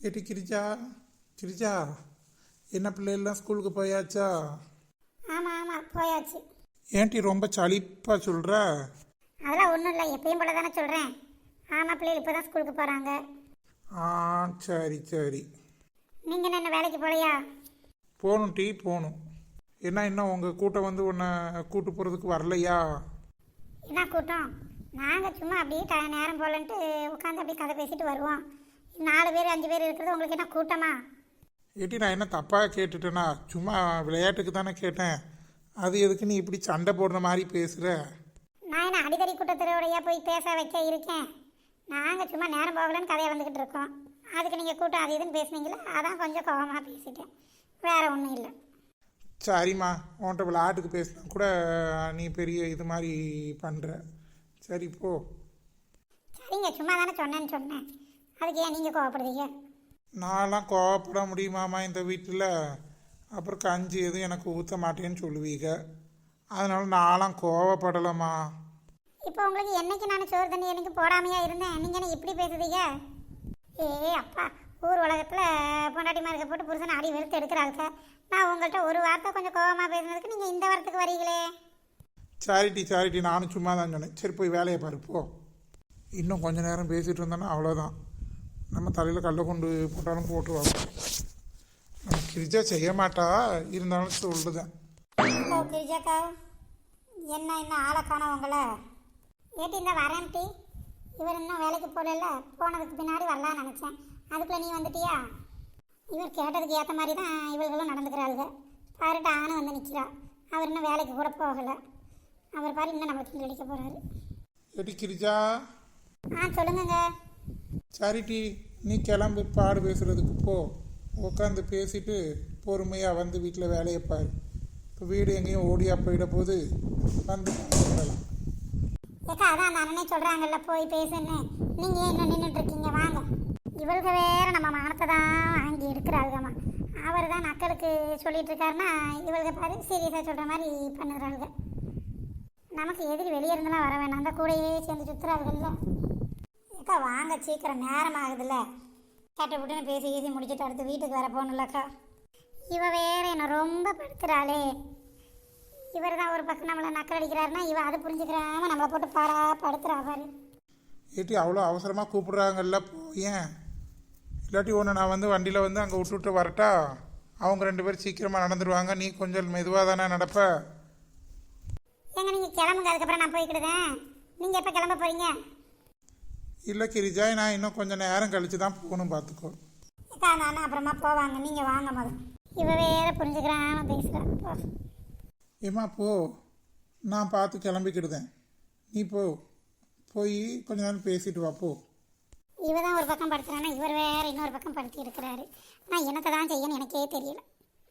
ஏட்டி கிரிஜா, கிரிஜா, என்ன பிள்ளைகள்லாம் ஸ்கூலுக்கு போயாச்சா? ஆமாம் ஆமாம் போயாச்சு. ஏன்ட்டி ரொம்ப சலிப்பா சொல்கிற? அதெல்லாம் ஒன்றும் இல்லை, எப்பயும் போல தானே சொல்கிறேன். ஆமாம், பிள்ளைகள் இப்போ தான் ஸ்கூலுக்கு போகிறாங்க. ஆ, சரி சரி. நீங்கள் என்ன வேலைக்கு போகலையா? போகணும் டீ, போகணும். என்ன இன்னும் உங்கள் கூட்டம் வந்து உன்னை கூட்டு போகிறதுக்கு வரலையா? என்ன கூட்டம்? நாங்கள் சும்மா அப்படியே நேரம் போகலன்ட்டு உட்காந்து அப்படியே கதை பேசிட்டு வருவோம். 4 பேர் 5 பேர் இருக்கிறது உங்களுக்கு என்ன கூட்டமா? ஏட்டி நான் என்ன தப்பாக கேட்டுட்டேனா? சும்மா விளையாட்டுக்கு தானே கேட்டேன். அது எதுக்கு நீ இப்படி சண்டை போடுற மாதிரி பேசுகிற? நான் என்ன அடிக்கடி கூட்டத்திலோடையா போய் பேச வைக்க இருக்கேன்? நாங்கள் சும்மா நேரம் போகலன்னு கதையை வந்துக்கிட்டு இருக்கோம். அதுக்கு நீங்கள் கூட்டம் அது இதுன்னு பேசுனீங்களே, அதான் கொஞ்சம் கோபமாக பேசிட்டேன், வேறு ஒன்றும் இல்லை. சரிம்மா, உன்கிட்ட விளையாட்டுக்கு பேசினா கூட நீ பெரிய இது மாதிரி பண்ணுற. சரி போ. சரிங்க, சும்மா தானே சொன்னேன்னு சொன்னேன், அதுக்கு ஏன் நீங்கள் கோவப்படுறீங்க? நான்லாம் கோவப்பட முடியுமாம்மா இந்த வீட்டில்? அப்புறம் கஞ்சி எதுவும் எனக்கு ஊற்ற மாட்டேன்னு சொல்லுவீங்க. அதனால நான்லாம் கோவப்படலைம்மா. இப்போ உங்களுக்கு என்னைக்கு நான் சோறு தண்ணி எனக்கு போடாமையா இருந்தேன், நீங்கள் என்ன இப்படி பேசுறீங்க? அப்பா, ஊர் உலகத்தில் பொண்டாட்டி மார்க்க போட்டு புருஷனை அடி வெறுத்து எடுக்கிறாங்க. நான் உங்கள்கிட்ட ஒரு வார்த்தை கொஞ்சம் கோபமாக பேசுனதுக்கு நீங்கள் இந்த வாரத்துக்கு வரீங்களே. சாரிட்டி, நானும் சும்மா தான் சொன்னேன். சரி போய் வேலையை பாரு போ. இன்னும் கொஞ்ச நேரம் பேசிகிட்டு இருந்தோன்னா அவ்வளோதான், நம்ம தலையில் கல்லை கொண்டு போட்டாலும் போட்டுருவாங்க. நம்ம கிரிஜா செய்ய மாட்டா, இருந்தாலும் சொல்லுதேன். கிரிஜாக்கா, என்ன ஆளை காணவங்கள? ஏட்டி இந்த வரேன்ட்டி. இவர் இன்னும் வேலைக்கு போகல, போனதுக்கு பின்னாடி வரலான்னு நினச்சேன், அதுக்குள்ளே நீ வந்துட்டியா? இவர் கேட்டதுக்கு ஏற்ற மாதிரி தான் இவர்களும் நடந்துக்கிறாளுங்க. பாருட்டு ஆணும் வந்து நிற்கிறா, அவர் இன்னும் வேலைக்கு கூட போகலை. அவர் பாரு இன்னும் நம்மளுக்கு கிண்டி அடிக்க போகிறாரு. ஏட்டி கிரிஜா. சொல்லுங்கங்க. சரிட்டி, நீ கிளம்பு, பாடு பேசுகிறதுக்கு போ. உட்காந்து பேசிட்டு பொறுமையாக வந்து வீட்டில் வேலையை பாரு. இப்போ வீடு எங்கேயும் ஓடியா போயிட போது வந்து சொல்லலாம். ஏக்கா, அதான் அந்த அண்ணனே சொல்கிறாங்கல்ல போய் பேசுன்னு, நீங்கள் ஏன் இன்னும் நின்றுட்டுருக்கீங்க? வாங்க. இவளுக்கு வேறு நம்ம மானத்தை தான் வாங்கி எடுக்கிறாளுகம்மா. அவர் தான் நக்களுக்கு சொல்லிட்டு இருக்காருன்னா இவளுக்கு பாரு சீரியஸாக சொல்கிற மாதிரி பண்ணுறாளுங்க. நமக்கு எதிரி வெளியே இருந்தெல்லாம் வர வேணாம், அந்த கூடையே சேர்ந்து சுற்றுறாளுகள்ல. ஏக்கா வாங்க, சீக்கிரம் நேரம் ஆகுதுல்ல. கேட்ட விட்டுன்னு பேசி ஈசி முடிச்சுட்டு அடுத்து வீட்டுக்கு வர போகணும்லக்கா. இவ வேறு என்ன ரொம்ப படுத்துறாளே. இவர் தான் ஒரு பக்கம் நம்மளை நக்கல் அடிக்கிறாருன்னா இவ அதை புரிஞ்சுக்கிறாம நம்மளை போட்டு பாடா படுத்துறா பாரு. ஏட்டி அவ்வளோ அவசரமாக கூப்பிட்றாங்கல்ல, ஏன் இல்லாட்டி ஒன்று நான் வந்து வண்டியில் வந்து அங்கே விட்டுவிட்டு வரட்டா? அவங்க 2 பேரும் சீக்கிரமாக நடந்துடுவாங்க, நீ கொஞ்சம் மெதுவாக தானே நடப்ப. ஏங்க நீங்கள் கிளம்புங்க, அதுக்கப்புறம் நான் போய்க்கிடுதேன். நீங்கள் எப்போ கிளம்ப போகிறீங்க? இல்லை கிரிஜா, நான் இன்னும் கொஞ்சம் நேரம் கழித்து தான் போகணும், பார்த்துக்கோ. ஏக்கா நான் அப்புறமா போவாங்க, நீங்கள் வாங்க முதல். இவ வேற புரிஞ்சுக்கிறாம பேசுகிறா. ஏம்மா போ, நான் பார்த்து கிளம்பிக்கிடுதேன். நீ போய் கொஞ்ச நேரம் பேசிட்டு வா போ. இவ தான் ஒரு பக்கம் படுத்துறானா, இவர் வேற இன்னொரு பக்கம் படுத்தி இருக்கிறாரு. நான் என்னத்தை தான் செய்யணும்னு எனக்கே தெரியல.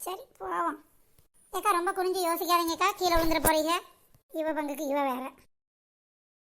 சரி போவோம். ஏக்கா ரொம்ப குனிஞ்சு யோசிக்காதீங்கக்கா, கீழே விழுந்துட போறீங்க. இவ பங்குக்கு இவ வேற.